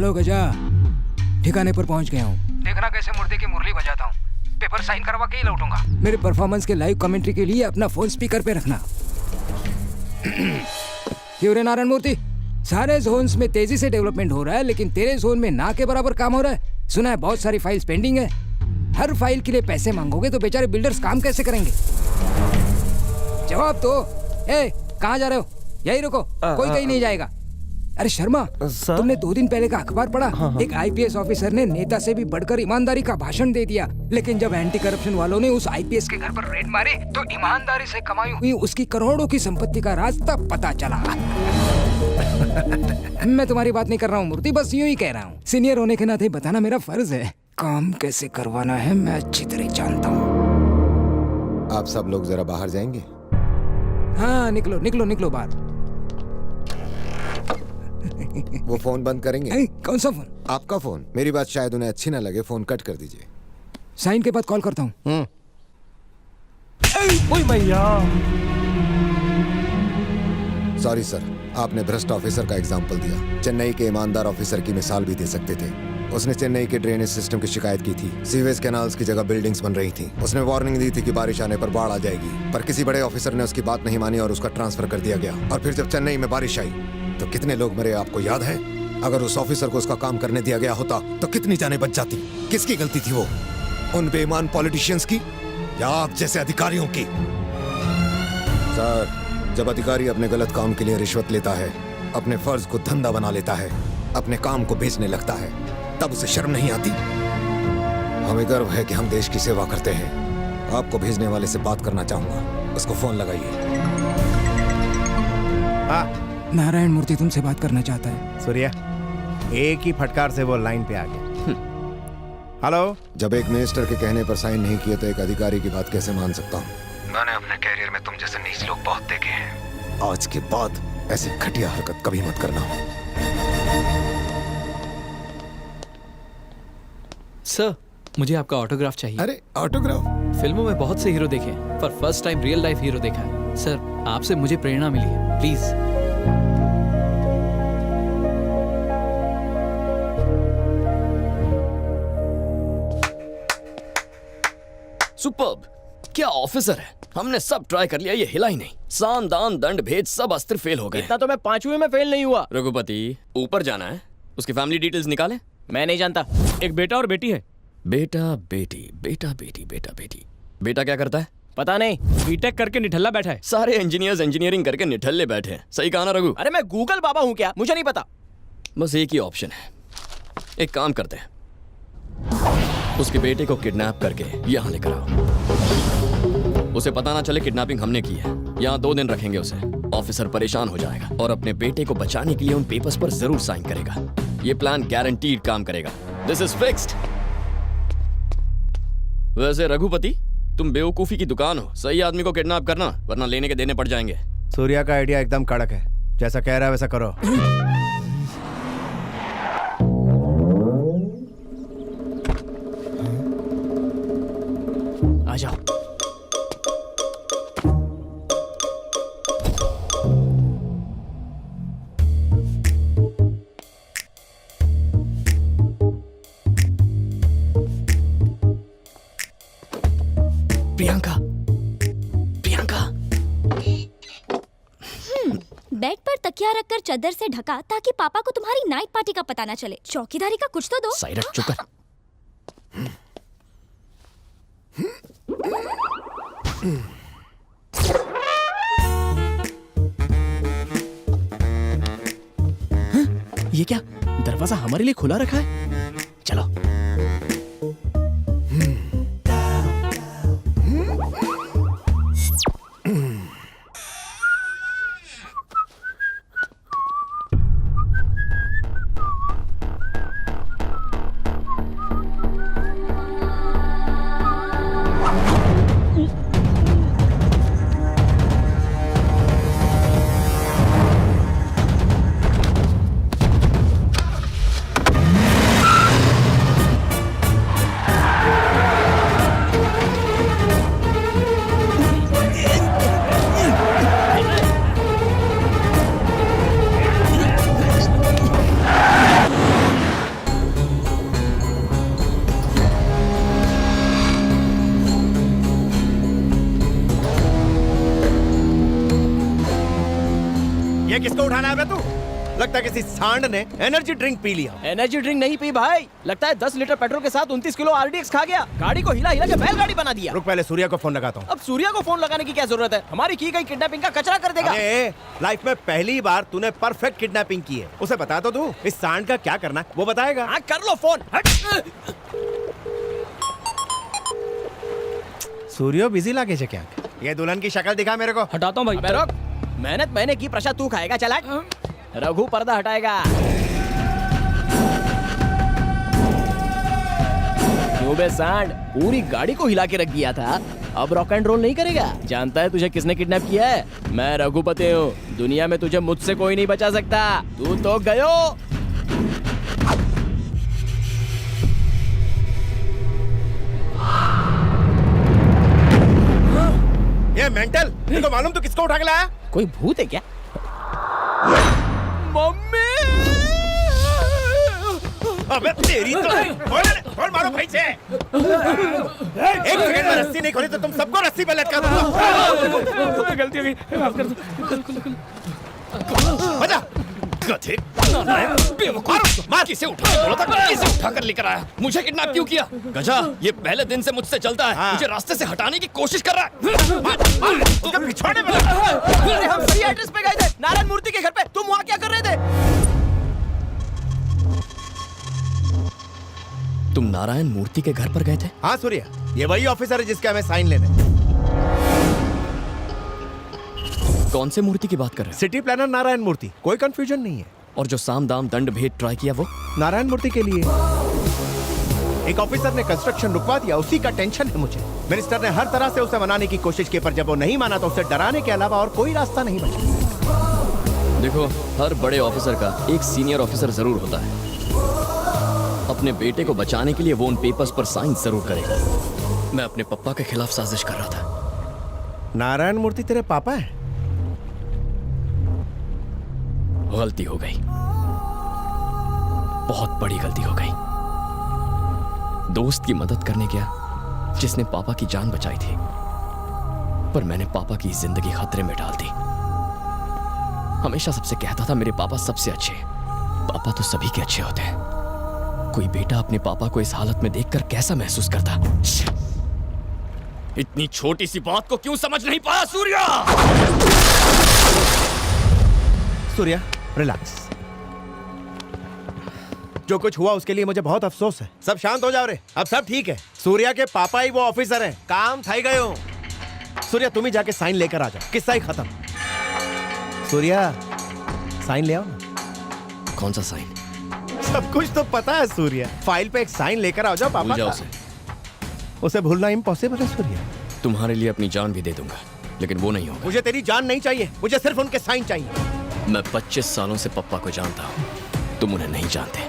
Hello गजा, ठिकाने पर पहुंच गया हूँ। देखना कैसे मुर्दे की मुरली बजाता हूँ। पेपर साइन करवा के ही लौटूंगा। मेरे परफॉर्मेंस के लाइव कमेंट्री के लिए अपना फोन स्पीकर पे रखना। क्यों रे नारायण मूर्ति, सारे जोन्स में तेजी से डेवलपमेंट हो रहा है, लेकिन तेरे जोन में ना के बराबर काम हो रहा है। सुना है बहुत सारी फाइल्स पेंडिंग है। हर फाइल के लिए पैसे मांगोगे तो बेचारे बिल्डर्स काम कैसे करेंगे? जवाब दो। कहाँ जा रहे हो? यही रुको, कोई कहीं नहीं जाएगा। अरे शर्मा, तुमने 2 दिन पहले का अखबार पढ़ा? एक आईपीएस ऑफिसर ने नेता से भी बढ़कर ईमानदारी का भाषण दे दिया, लेकिन जब एंटी करप्शन वालों ने उस आईपीएस के घर पर रेड मारी तो ईमानदारी से कमाई हुई उसकी करोड़ों की संपत्ति का राज तब पता चला। मैं तुम्हारी बात नहीं कर रहा हूँ मूर्ति, बस यूं ही कह रहा हूँ। सीनियर होने के नाते बताना मेरा फर्ज है। काम कैसे करवाना है मैं अच्छी तरह जानता हूँ। आप सब लोग जरा बाहर जाएंगे? हाँ, निकलो निकलो निकलो बाहर। वो फोन बंद करेंगे? कौन सा फोन? आपका फोन। मेरी बात शायद उन्हें अच्छी ना लगे, फोन कट कर दीजिए। साइन के बाद कॉल करता हूँ। ओए भैया। सॉरी सर, आपने भ्रष्ट ऑफिसर का एग्जाम्पल दिया। चेन्नई के ईमानदार ऑफिसर की मिसाल भी दे सकते थे। उसने चेन्नई के ड्रेनेज सिस्टम की शिकायत की थी। सीवेज कैनाल्स की जगह बिल्डिंग्स बन रही थी। उसने वार्निंग दी थी कि बारिश आने पर बाढ़ आ जाएगी, पर किसी बड़े ऑफिसर ने उसकी बात नहीं मानी और उसका ट्रांसफर कर दिया गया। और फिर जब चेन्नई में बारिश आई तो कितने लोग मरे आपको याद है? अगर उस ऑफिसर को उसका काम करने दिया गया होता तो कितनी जानें बच जाती? किसकी गलती थी वो? उन बेईमान पॉलिटिशियंस की या आप जैसे अधिकारियों की? सर, जब अधिकारी अपने गलत काम के लिए रिश्वत लेता है, अपने फर्ज को धंधा बना लेता है, अपने काम को बेचने लगता है, तब उसे शर्म नहीं आती? हमें गर्व है कि हम देश की सेवा करते हैं। आपको भेजने वाले से बात करना चाहूंगा, उसको फोन लगाइए। नारायण मूर्ति तुमसे बात करना चाहता है। सूर्या, एक ही फटकार से वो लाइन पे आ गया। हेलो। जब एक मिनिस्टर के कहने पर साइन नहीं किए तो एक अधिकारी की बात कैसे मान सकता हूँ? मैंने अपने कैरियर में तुम जैसे नीच लोग बहुत देखे हैं। आज के बाद ऐसी घटिया हरकत कभी मत करना। सर, मुझे आपका ऑटोग्राफ चाहिए। अरे ऑटोग्राफ? फिल्मों में बहुत से हीरो देखे हैं, पर first time real life hero देखा है। सर, आपसे मुझे प्रेरणा मिली है, प्लीज। सुपर्ब! क्या ऑफिसर है। हमने सब ट्राई कर लिया, ये हिला ही नहीं। साम दाम दंड भेद सब अस्त्र फेल हो गए। इतना तो मैं 5वीं में फेल नहीं हुआ। रघुपति, ऊपर जाना है, उसकी फैमिली डिटेल्स निकाले। मैं नहीं जानता। एक बेटा और बेटी है। बेटा बेटी, बेटा बेटी, बेटा बेटी। बेटा क्या करता है? पता नहीं, बीटेक करके निठल्ला बैठा है। सारे इंजीनियर्स इंजीनियरिंग करके निठल्ले बैठे हैं। सही कहा ना रघु? अरे मैं गूगल बाबा हूँ क्या? मुझे नहीं पता। बस एक ही ऑप्शन है। एक काम करते हैं, उसके बेटे को किडनैप करके यहाँ लेकर आओ। उसे पता ना चले किडनैपिंग हमने की है। यहाँ 2 दिन रखेंगे उसे। ऑफिसर परेशान हो जाएगा और अपने बेटे को बचाने के लिए उन पेपर्स पर जरूर साइन करेगा। ये प्लान गारंटीड काम करेगा। This is fixed. वैसे रघुपति, तुम बेवकूफी की दुकान हो। सही आदमी को किडनैप करना, वरना लेने के देने पड़ जाएंगे। सूर्या का आइडिया एकदम कड़क है, जैसा कह रहा है वैसा करो। आ जाओ। प्रियंका, प्रियंका। बेड पर तकिया रखकर चादर से ढका ताकि पापा को तुम्हारी नाइट पार्टी का पता ना चले। चौकीदारी का कुछ तो दो। साइरक, चुप कर। ये क्या, दरवाजा हमारे लिए खुला रखा है? चलो। लगता है किसी सांड ने एनर्जी ड्रिंक पी लिया। एनर्जी ड्रिंक नहीं पी भाई, लगता है 10 लीटर पेट्रोल के साथ 29 किलो आरडीएक्स खा गया, गाड़ी को हिला हिला के बैलगाड़ी बना दिया। रुक, पहले सूर्या को फोन लगाता हूँ। अब सूर्या को फोन लगाने की क्या जरूरत है, हमारी की गई किडनैपिंग का कचरा कर देगा। अरे लाइफ में पहली बार तूने परफेक्ट किडनैपिंग की है, उसे बता तो तू इस सांड का क्या करना है, वो बताएगा। हाँ कर लो फोन। सूर्यो बिजी लागे छे क्या? ये दुल्हन की शक्ल दिखा मेरे को। हटाता हूँ भाई। अबे रुक, मेहनत मैंने की, प्रसाद तू खाएगा, चला। रघु पर्दा हटाएगा। क्यों बे सांड, पूरी गाड़ी को हिला के रख दिया था, अब रॉक एंड रोल नहीं करेगा? जानता है तुझे किसने किडनैप किया है? मैं रघुपति हूँ, दुनिया में तुझे मुझसे कोई नहीं बचा सकता, तू तो गयो। ये मेंटल, तेरे को मालूम तू किसको उठा के लाया? कोई भूत है क्या? मम्मी! अबे तेरी तो खोल मारो भाई से। एक सेकंड में रस्सी नहीं खोली तो तुम सबको रस्सी पे लटका दूंगा। गलती हो गई, माफ कर दो। बजा। गधे। मार, किसे उठा के बोला था, किसे उठा कर लेकर आया? मुझे किडनैप क्यों किया? गजा, ये पहले दिन से मुझसे चलता है, हाँ। मुझे रास्ते से हटाने की कोशिश कर रहा है। उसके पिछवाड़े में अरे हम सही एड्रेस पे गए थे, नारायण मूर्ति के घर पे, तुम वहाँ क्या कर रहे थे? तुम नारायण मूर्ति के घर पर गए थे? हाँ सूर्या, ये वही ऑफिसर है जिसके हमें साइन लेने। कौन से मूर्ति की बात कर रहे हो? सिटी प्लानर नारायण मूर्ति, कोई कंफ्यूजन नहीं है। और जो साम दाम दंड भेद ट्राई किया वो? नारायण मूर्ति के लिए एक ऑफिसर ने कंस्ट्रक्शन रुकवा दिया, उसी का टेंशन है मुझे। मिनिस्टर ने हर तरह से उसे मनाने की कोशिश की, पर जब वो नहीं माना तो उसे डराने के अलावा और कोई रास्ता नहीं बचा। देखो, हर बड़े ऑफिसर का एक सीनियर ऑफिसर जरूर होता है। अपने बेटे को बचाने के लिए वो उन पेपर्स पर साइन जरूर करेगा। मैं अपने पापा के खिलाफ साजिश कर रहा था। नारायण मूर्ति तेरे पापा है? गलती हो गई, बहुत बड़ी गलती हो गई। दोस्त की मदद करने गया जिसने पापा की जान बचाई थी, पर मैंने पापा की जिंदगी खतरे में डाल दी। हमेशा सबसे कहता था मेरे पापा सबसे अच्छे। पापा तो सभी के अच्छे होते हैं। कोई बेटा अपने पापा को इस हालत में देखकर कैसा महसूस करता? इतनी छोटी सी बात को क्यों समझ नहीं पाया सूर्या? सूर्या रिलैक्स। जो कुछ हुआ उसके लिए मुझे बहुत अफसोस है। सब शांत हो जाओ रे, अब सब ठीक है। सूर्या के पापा ही वो ऑफिसर हैं, काम थई गयो। सूर्या तुम ही जाके साइन लेकर आ जाओ, किस्सा ही खत्म। सूर्या साइन ले आओ ना। कौन सा साइन? सब कुछ तो पता है सूर्या, फाइल पे एक साइन लेकर आ जाओ पापा भूल जाओ का। उसे। उसे भूलना इम्पॉसिबल है सूर्या। तुम्हारे लिए अपनी जान भी दे दूंगा, लेकिन वो नहीं होगा। मुझे तेरी जान नहीं चाहिए, मुझे सिर्फ उनके साइन चाहिए। मैं 25 सालों से पप्पा को जानता हूँ, तुम उन्हें नहीं जानते।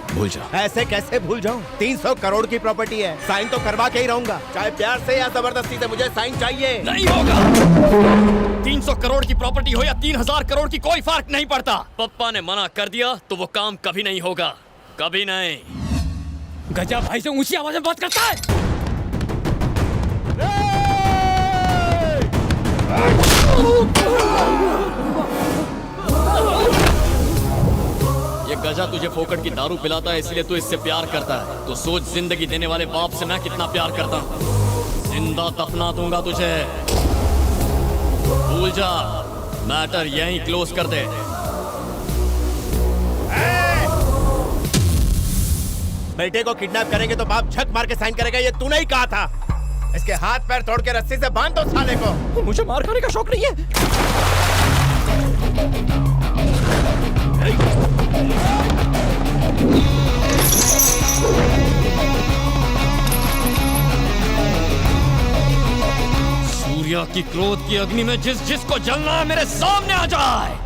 भूल जाओ। ऐसे कैसे भूल जाऊं? 300 करोड़ की प्रॉपर्टी है, साइन तो करवा के ही रहूंगा, चाहे प्यार से या जबरदस्ती से। मुझे साइन चाहिए। नहीं होगा। 300 करोड़ की प्रॉपर्टी हो या 3000 करोड़ की, कोई फर्क नहीं पड़ता। पप्पा ने मना कर दिया तो वो काम कभी नहीं होगा, कभी नहीं। गजा भाई से ऊंची आवाज में बात करता है। ये गजा तुझे फोकट की दारू पिलाता है, इसलिए तू इससे प्यार करता है। तो सोच, जिंदगी देने वाले बाप से मैं कितना प्यार करता हूँ। जिंदा दफना दूंगा तुझे। भूल जा, मैटर यहीं क्लोज कर दे। बेटे को किडनैप करेंगे तो बाप झक मार के साइन करेगा, ये तूने ही कहा था। इसके हाथ पैर तोड़ के रस्सी से बांध दो साले को। मुझे मार खाने का शौक नहीं है। सूर्या की क्रोध की अग्नि में जिस जिसको जलना है मेरे सामने आ जाए।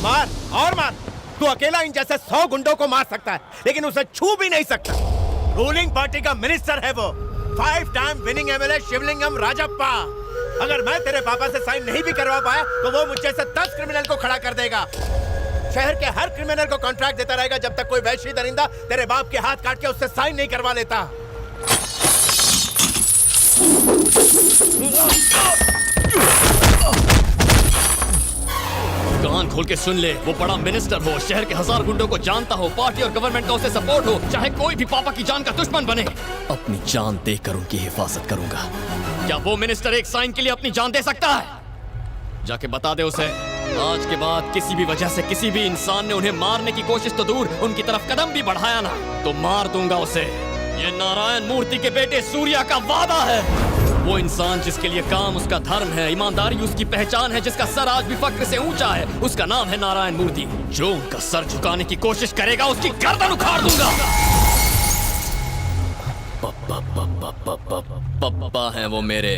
मार और मार। तू अकेला इन जैसे 100 गुंडों को मार सकता है, लेकिन उसे छू भी नहीं सकता। रूलिंग पार्टी का मिनिस्टर है वो, 5 time winning MLA Shivalingam Rajappa. अगर मैं तेरे पापा से साइन नहीं भी करवा पाया तो वो मुझे से 10 क्रिमिनल को खड़ा कर देगा। शहर के हर क्रिमिनल को कॉन्ट्रैक्ट देता रहेगा जब तक कोई वैश्य दरिंदा तेरे बाप के हाथ काट के उससे साइन नहीं करवा लेता। कान खोल के सुन ले, वो बड़ा मिनिस्टर हो, शहर के 1000 गुंडों को जानता हो, पार्टी और गवर्नमेंट का उसे सपोर्ट हो, चाहे कोई भी पापा की जान का दुश्मन बने, अपनी जान देकर उनकी हिफाजत करूंगा। क्या वो मिनिस्टर एक साइन के लिए अपनी जान दे सकता है? जाके बता दे उसे। आज के बाद किसी भी वजह से किसी भी इंसान ने उन्हें मारने की कोशिश तो दूर, उनकी तरफ कदम भी बढ़ाया ना, तो मार दूंगा उसे। ये नारायण मूर्ति के बेटे सूर्या का वादा है। वो इंसान जिसके लिए काम उसका धर्म है, ईमानदारी उसकी पहचान है, जिसका सर आज भी फक्र से ऊंचा है, उसका नाम है नारायण मूर्ति। जो उनका सर झुकाने की कोशिश करेगा उसकी गर्दन उखाड़ दूंगा। पप्पा हैं वो मेरे।